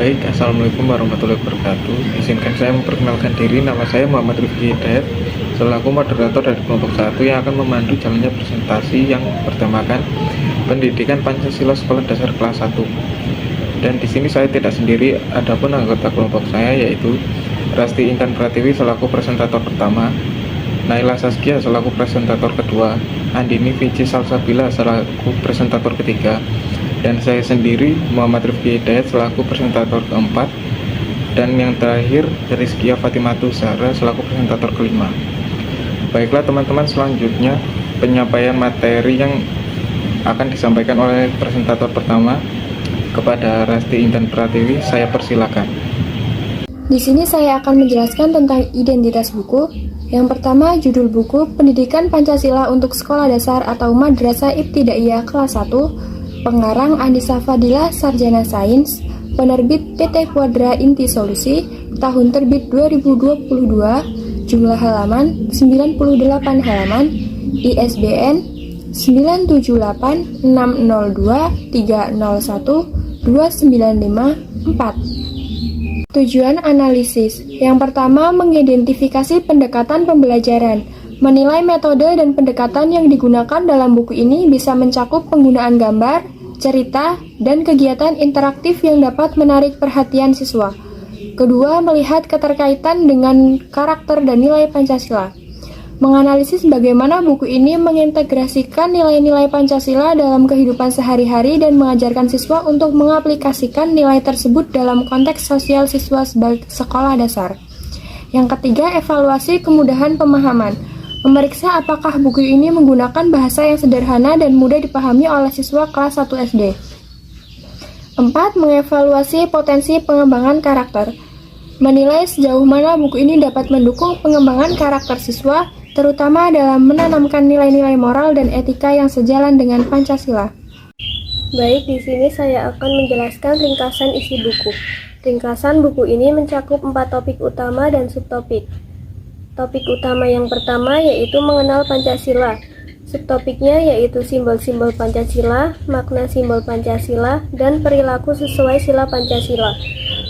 Baik, Assalamualaikum warahmatullahi wabarakatuh. Izinkan saya memperkenalkan diri. Nama saya Muhammad Rifki Hidayat, selaku moderator dari kelompok 1 yang akan memandu jalannya presentasi yang bertemakan Pendidikan Pancasila Sekolah Dasar kelas 1. Dan di sini saya tidak sendiri, adapun anggota kelompok saya yaitu Rasti Intan Pratiwi selaku presentator pertama, Naila Saskia selaku presentator kedua, Andini Vici Salsabila selaku presentator ketiga, dan saya sendiri Muhammad Rifki Hidayat selaku presentator keempat, dan yang terakhir Rizkia Fatimatu Zahra selaku presentator kelima. Baiklah teman-teman, selanjutnya penyampaian materi yang akan disampaikan oleh presentator pertama. Kepada Rasti Intan Pratiwi, saya persilakan. Di sini saya akan menjelaskan tentang identitas buku. Yang pertama, judul buku Pendidikan Pancasila untuk Sekolah Dasar atau Madrasah Ibtidaiyah kelas 1, pengarang Anissa Fadilah, Sarjana Sains, penerbit PT Quadra Inti Solusi, tahun terbit 2022, jumlah halaman 98 halaman, ISBN 9786023012954. Tujuan analisis. Yang pertama, mengidentifikasi pendekatan pembelajaran. Menilai metode dan pendekatan yang digunakan dalam buku ini bisa mencakup penggunaan gambar, cerita, dan kegiatan interaktif yang dapat menarik perhatian siswa. Kedua, melihat keterkaitan dengan karakter dan nilai Pancasila. Menganalisis bagaimana buku ini mengintegrasikan nilai-nilai Pancasila dalam kehidupan sehari-hari dan mengajarkan siswa untuk mengaplikasikan nilai tersebut dalam konteks sosial siswa sekolah dasar. Yang ketiga, evaluasi kemudahan pemahaman. Memeriksa apakah buku ini menggunakan bahasa yang sederhana dan mudah dipahami oleh siswa kelas 1 SD. 4. Mengevaluasi potensi pengembangan karakter. Menilai sejauh mana buku ini dapat mendukung pengembangan karakter siswa, terutama dalam menanamkan nilai-nilai moral dan etika yang sejalan dengan Pancasila. Baik, di sini saya akan menjelaskan ringkasan isi buku. Ringkasan buku ini mencakup 4 topik utama dan subtopik. Topik utama yang pertama yaitu mengenal Pancasila. Subtopiknya yaitu simbol-simbol Pancasila, makna simbol Pancasila, dan perilaku sesuai sila Pancasila.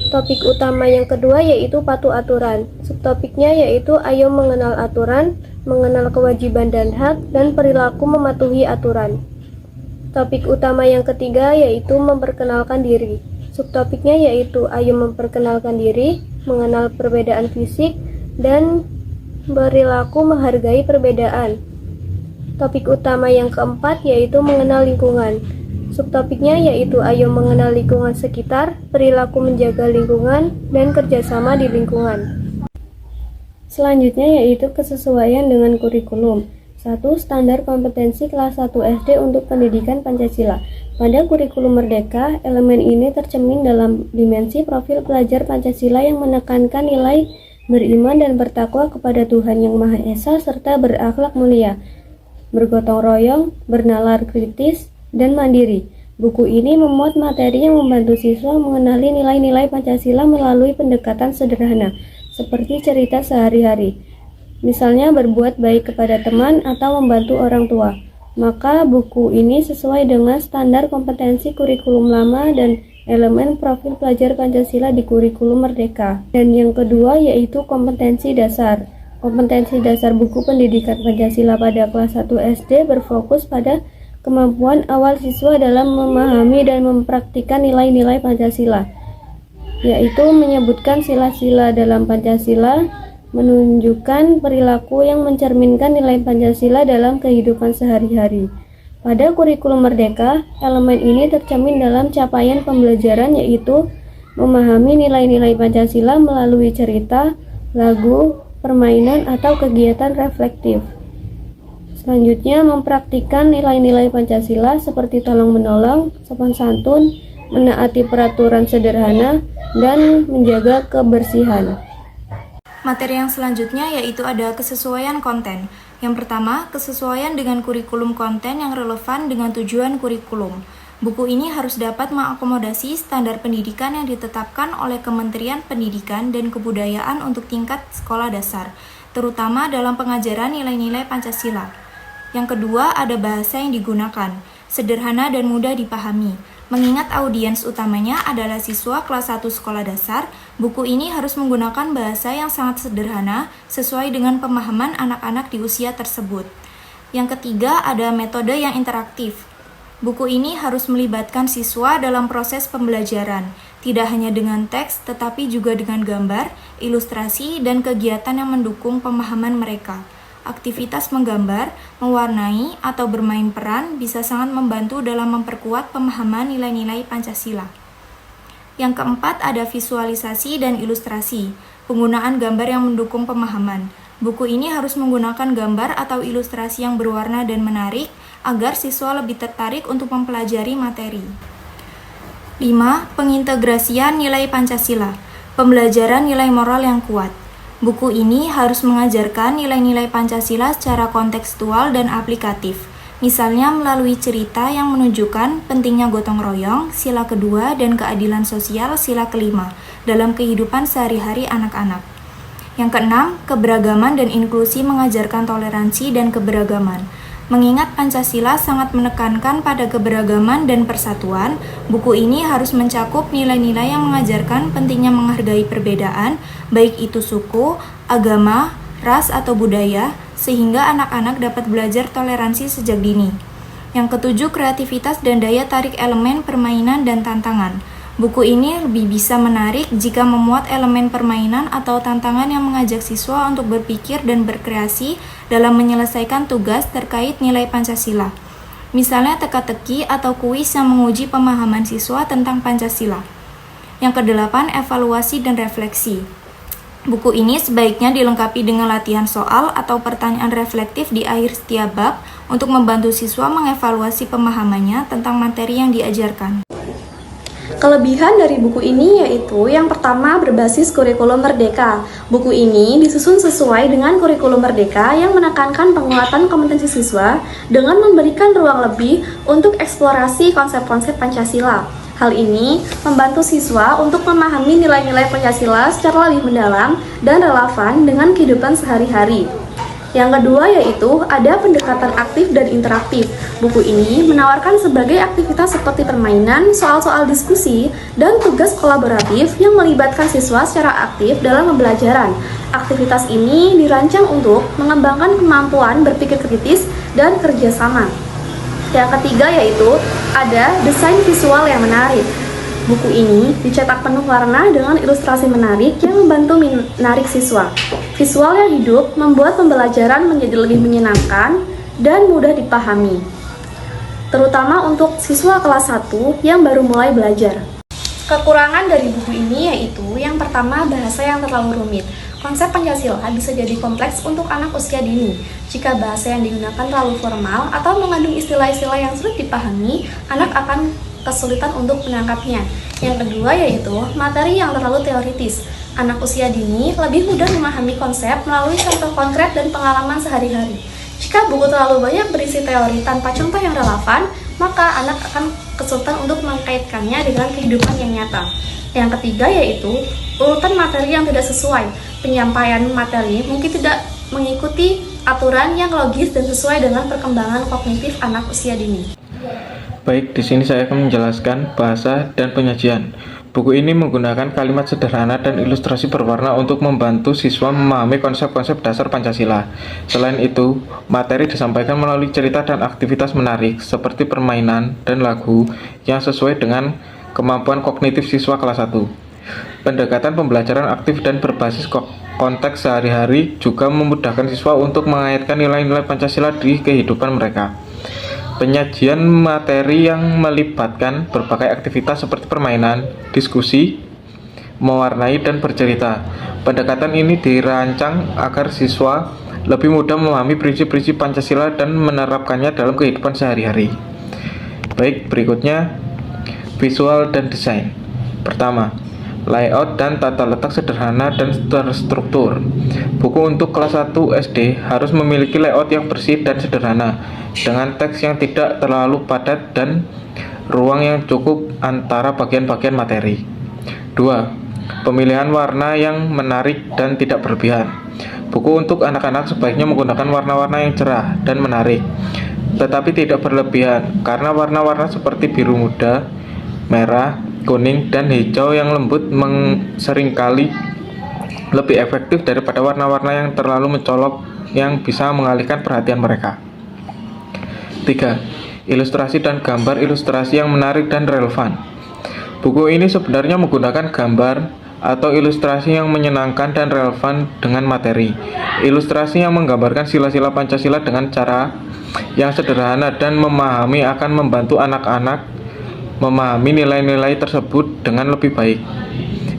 Topik utama yang kedua yaitu patuh aturan. Subtopiknya yaitu ayo mengenal aturan, mengenal kewajiban dan hak, dan perilaku mematuhi aturan. Topik utama yang ketiga yaitu memperkenalkan diri. Subtopiknya yaitu ayo memperkenalkan diri, mengenal perbedaan fisik, dan perilaku menghargai perbedaan. Topik utama yang keempat yaitu mengenal lingkungan. Subtopiknya yaitu ayo mengenal lingkungan sekitar, perilaku menjaga lingkungan, dan kerjasama di lingkungan. Selanjutnya yaitu kesesuaian dengan kurikulum. 1. Standar kompetensi kelas 1 SD untuk pendidikan Pancasila. Pada kurikulum Merdeka, elemen ini tercermin dalam dimensi profil pelajar Pancasila yang menekankan nilai beriman dan bertakwa kepada Tuhan Yang Maha Esa serta berakhlak mulia, bergotong royong, bernalar kritis, dan mandiri. Buku ini memuat materi yang membantu siswa mengenali nilai-nilai Pancasila melalui pendekatan sederhana, seperti cerita sehari-hari. Misalnya berbuat baik kepada teman atau membantu orang tua. Maka buku ini sesuai dengan standar kompetensi kurikulum lama dan elemen profil pelajar Pancasila di kurikulum Merdeka. Dan yang kedua yaitu kompetensi dasar. Kompetensi dasar buku pendidikan Pancasila pada kelas 1 SD berfokus pada kemampuan awal siswa dalam memahami dan mempraktikkan nilai-nilai Pancasila, yaitu menyebutkan sila-sila dalam Pancasila, menunjukkan perilaku yang mencerminkan nilai Pancasila dalam kehidupan sehari-hari. Pada kurikulum Merdeka, elemen ini tercermin dalam capaian pembelajaran yaitu memahami nilai-nilai Pancasila melalui cerita, lagu, permainan, atau kegiatan reflektif. Selanjutnya, mempraktikkan nilai-nilai Pancasila seperti tolong-menolong, sopan santun, menaati peraturan sederhana, dan menjaga kebersihan. Materi yang selanjutnya yaitu ada kesesuaian konten. Yang pertama, kesesuaian dengan kurikulum konten yang relevan dengan tujuan kurikulum. Buku ini harus dapat mengakomodasi standar pendidikan yang ditetapkan oleh Kementerian Pendidikan dan Kebudayaan untuk tingkat sekolah dasar, terutama dalam pengajaran nilai-nilai Pancasila. Yang kedua, ada bahasa yang digunakan, sederhana dan mudah dipahami. Mengingat audiens utamanya adalah siswa kelas 1 sekolah dasar, buku ini harus menggunakan bahasa yang sangat sederhana sesuai dengan pemahaman anak-anak di usia tersebut. Yang ketiga, ada metode yang interaktif. Buku ini harus melibatkan siswa dalam proses pembelajaran, tidak hanya dengan teks tetapi juga dengan gambar, ilustrasi, dan kegiatan yang mendukung pemahaman mereka. Aktivitas menggambar, mewarnai, atau bermain peran bisa sangat membantu dalam memperkuat pemahaman nilai-nilai Pancasila. Yang keempat, ada visualisasi dan ilustrasi, penggunaan gambar yang mendukung pemahaman. Buku ini harus menggunakan gambar atau ilustrasi yang berwarna dan menarik agar siswa lebih tertarik untuk mempelajari materi. 5. Pengintegrasian nilai Pancasila, pembelajaran nilai moral yang kuat. Buku ini harus mengajarkan nilai-nilai Pancasila secara kontekstual dan aplikatif, misalnya melalui cerita yang menunjukkan pentingnya gotong royong, sila kedua, dan keadilan sosial, sila kelima, dalam kehidupan sehari-hari anak-anak. Yang keenam, keberagaman dan inklusi mengajarkan toleransi dan keberagaman. Mengingat Pancasila sangat menekankan pada keberagaman dan persatuan, buku ini harus mencakup nilai-nilai yang mengajarkan pentingnya menghargai perbedaan, baik itu suku, agama, ras, atau budaya, sehingga anak-anak dapat belajar toleransi sejak dini. Yang ketujuh, kreativitas dan daya tarik elemen permainan dan tantangan. Buku ini lebih bisa menarik jika memuat elemen permainan atau tantangan yang mengajak siswa untuk berpikir dan berkreasi dalam menyelesaikan tugas terkait nilai Pancasila. Misalnya teka-teki atau kuis yang menguji pemahaman siswa tentang Pancasila. Yang kedelapan, evaluasi dan refleksi. Buku ini sebaiknya dilengkapi dengan latihan soal atau pertanyaan reflektif di akhir setiap bab untuk membantu siswa mengevaluasi pemahamannya tentang materi yang diajarkan. Kelebihan dari buku ini yaitu yang pertama berbasis kurikulum merdeka. Buku ini disusun sesuai dengan kurikulum merdeka yang menekankan penguatan kompetensi siswa dengan memberikan ruang lebih untuk eksplorasi konsep-konsep Pancasila. Hal ini membantu siswa untuk memahami nilai-nilai Pancasila secara lebih mendalam dan relevan dengan kehidupan sehari-hari. Yang kedua yaitu ada pendekatan aktif dan interaktif. Buku ini menawarkan sebagai aktivitas seperti permainan, soal-soal diskusi, dan tugas kolaboratif yang melibatkan siswa secara aktif dalam pembelajaran. Aktivitas ini dirancang untuk mengembangkan kemampuan berpikir kritis dan kerjasama. Yang ketiga yaitu ada desain visual yang menarik. Buku ini dicetak penuh warna dengan ilustrasi menarik yang membantu menarik siswa. Visual yang hidup membuat pembelajaran menjadi lebih menyenangkan dan mudah dipahami, terutama untuk siswa kelas 1 yang baru mulai belajar. Kekurangan dari buku ini yaitu yang pertama, bahasa yang terlalu rumit. Konsep Pancasila bisa jadi kompleks untuk anak usia dini. Jika bahasa yang digunakan terlalu formal atau mengandung istilah-istilah yang sulit dipahami, anak akan kesulitan untuk menangkapnya. Yang kedua yaitu materi yang terlalu teoritis. Anak usia dini lebih mudah memahami konsep melalui contoh konkret dan pengalaman sehari-hari. Jika buku terlalu banyak berisi teori tanpa contoh yang relevan, maka anak akan kesulitan untuk mengkaitkannya dengan kehidupan yang nyata. Yang ketiga yaitu urutan materi yang tidak sesuai. Penyampaian materi mungkin tidak mengikuti aturan yang logis dan sesuai dengan perkembangan kognitif anak usia dini. Baik, di sini saya akan menjelaskan bahasa dan penyajian. Buku ini menggunakan kalimat sederhana dan ilustrasi berwarna untuk membantu siswa memahami konsep-konsep dasar Pancasila. Selain itu, materi disampaikan melalui cerita dan aktivitas menarik seperti permainan dan lagu yang sesuai dengan kemampuan kognitif siswa kelas 1. Pendekatan pembelajaran aktif dan berbasis konteks sehari-hari juga memudahkan siswa untuk mengaitkan nilai-nilai Pancasila di kehidupan mereka. Penyajian materi yang melibatkan berbagai aktivitas seperti permainan, diskusi, mewarnai, dan bercerita. Pendekatan ini dirancang agar siswa lebih mudah memahami prinsip-prinsip Pancasila dan menerapkannya dalam kehidupan sehari-hari. Baik, berikutnya visual dan desain. Pertama, layout dan tata letak sederhana dan terstruktur. Buku untuk kelas 1 SD harus memiliki layout yang bersih dan sederhana, dengan teks yang tidak terlalu padat dan ruang yang cukup antara bagian-bagian materi. 2. Pemilihan warna yang menarik dan tidak berlebihan. Buku untuk anak-anak sebaiknya menggunakan warna-warna yang cerah dan menarik, tetapi tidak berlebihan, karena warna-warna seperti biru muda merah, kuning, dan hijau yang lembut seringkali lebih efektif daripada warna-warna yang terlalu mencolok yang bisa mengalihkan perhatian mereka. 3. Ilustrasi dan gambar ilustrasi yang menarik dan relevan. Buku ini sebenarnya menggunakan gambar atau ilustrasi yang menyenangkan dan relevan dengan materi. Ilustrasi yang menggambarkan sila-sila Pancasila dengan cara yang sederhana dan memahami akan membantu anak-anak memahami nilai-nilai tersebut dengan lebih baik.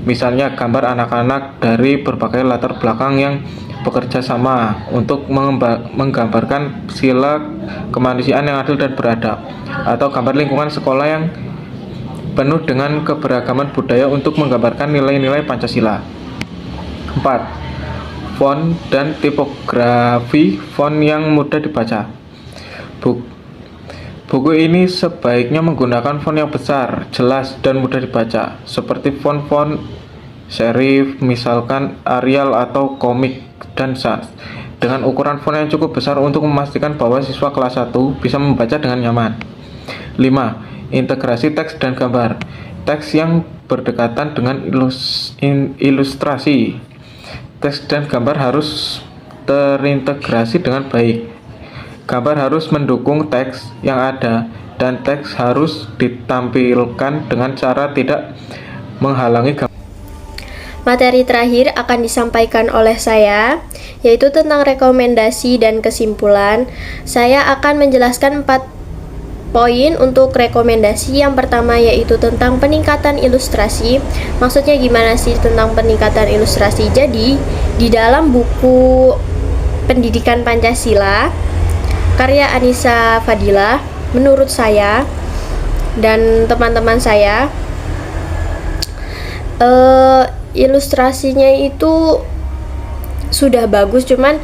Misalnya gambar anak-anak dari berbagai latar belakang yang bekerja sama untuk menggambarkan sila kemanusiaan yang adil dan beradab, atau gambar lingkungan sekolah yang penuh dengan keberagaman budaya untuk menggambarkan nilai-nilai Pancasila. 4. Font dan tipografi font yang mudah dibaca. Buku ini sebaiknya menggunakan font yang besar, jelas, dan mudah dibaca, seperti font-font serif, misalkan Arial atau Comic dan Sans, dengan ukuran font yang cukup besar untuk memastikan bahwa siswa kelas 1 bisa membaca dengan nyaman. 5. Integrasi teks dan gambar. Teks yang berdekatan dengan ilustrasi. Teks dan gambar harus terintegrasi dengan baik. Gambar harus mendukung teks yang ada, dan teks harus ditampilkan dengan cara tidak menghalangi gambar. Materi terakhir akan disampaikan oleh saya, yaitu tentang rekomendasi dan kesimpulan. Saya akan menjelaskan 4 poin untuk rekomendasi. Yang pertama yaitu tentang peningkatan ilustrasi. Maksudnya gimana sih tentang peningkatan ilustrasi? Jadi, di dalam buku Pendidikan Pancasila karya Anissa Fadilah, menurut saya dan teman-teman saya, ilustrasinya itu sudah bagus, cuman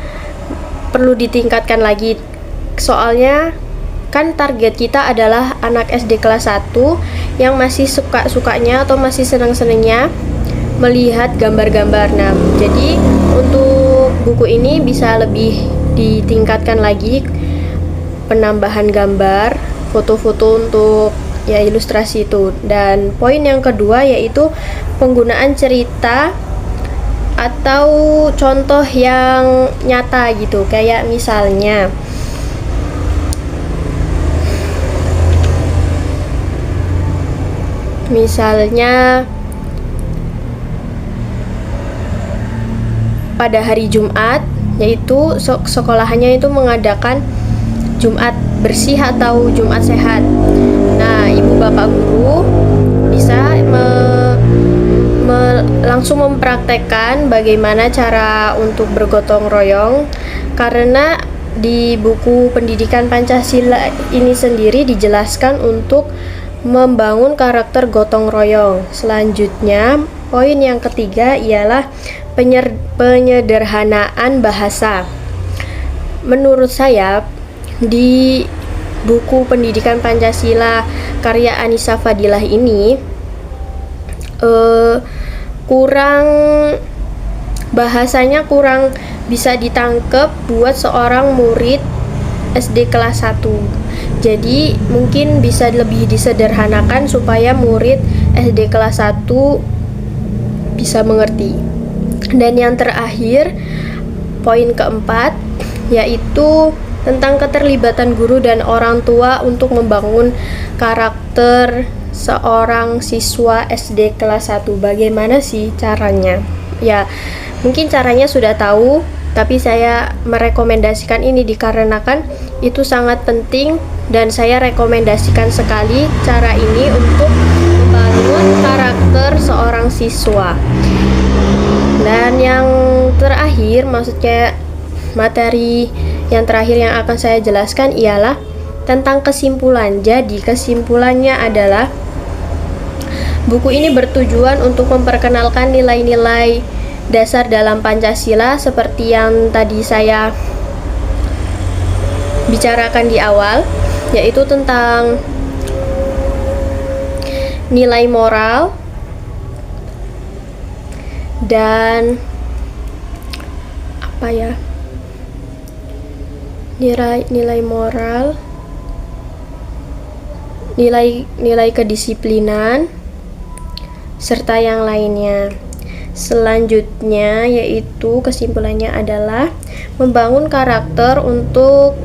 perlu ditingkatkan lagi. Soalnya kan target kita adalah anak SD kelas 1 yang masih suka-sukanya atau masih senang-senangnya melihat gambar-gambar. Nah, jadi untuk buku ini bisa lebih ditingkatkan lagi penambahan gambar, foto-foto untuk ya ilustrasi itu. Dan poin yang kedua yaitu penggunaan cerita atau contoh yang nyata gitu, kayak misalnya pada hari Jumat, yaitu sekolahannya itu mengadakan Jumat bersih atau Jumat sehat. Nah, ibu bapak guru bisa langsung mempraktekkan bagaimana cara untuk bergotong royong, karena di buku Pendidikan Pancasila ini sendiri dijelaskan untuk membangun karakter gotong royong. Selanjutnya, poin yang ketiga ialah penyederhanaan bahasa. Menurut saya, di buku Pendidikan Pancasila karya Anissa Fadilah ini bahasanya kurang bisa ditangkap buat seorang murid SD kelas 1. Jadi mungkin bisa lebih disederhanakan supaya murid SD kelas 1 bisa mengerti. Dan yang terakhir, poin keempat, yaitu tentang keterlibatan guru dan orang tua untuk membangun karakter seorang siswa SD kelas 1. Bagaimana sih caranya? Ya, mungkin caranya sudah tahu, tapi saya merekomendasikan ini dikarenakan itu sangat penting dan saya rekomendasikan sekali cara ini untuk membangun karakter seorang siswa. Dan yang terakhir, maksudnya materi yang terakhir yang akan saya jelaskan ialah tentang kesimpulan. Jadi kesimpulannya adalah buku ini bertujuan untuk memperkenalkan nilai-nilai dasar dalam Pancasila seperti yang tadi saya bicarakan di awal, yaitu tentang nilai moral dan nilai moral nilai kedisiplinan, serta yang lainnya. Selanjutnya yaitu kesimpulannya adalah membangun karakter untuk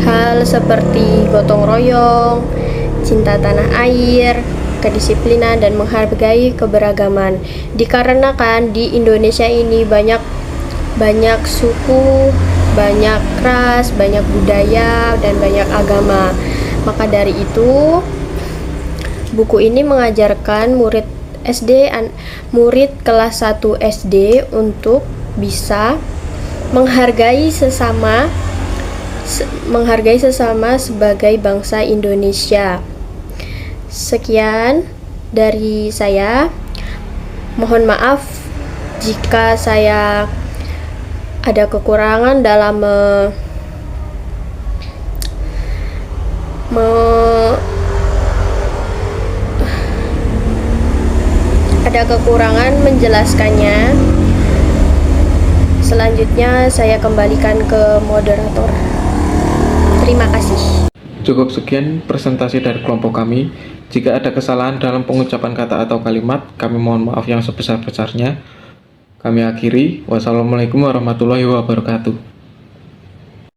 hal seperti gotong royong, cinta tanah air, kedisiplinan, dan menghargai keberagaman. Dikarenakan di Indonesia ini banyak suku, banyak ras, banyak budaya, dan banyak agama. Maka dari itu, buku ini mengajarkan murid kelas 1 SD untuk bisa menghargai sesama sebagai bangsa Indonesia. Sekian dari saya. Mohon maaf jika saya ada kekurangan dalam menjelaskannya. Selanjutnya saya kembalikan ke moderator. Terima kasih. Cukup sekian presentasi dari kelompok kami. Jika ada kesalahan dalam pengucapan kata atau kalimat, kami mohon maaf yang sebesar-besarnya. Kami akhiri. Wassalamualaikum warahmatullahi wabarakatuh.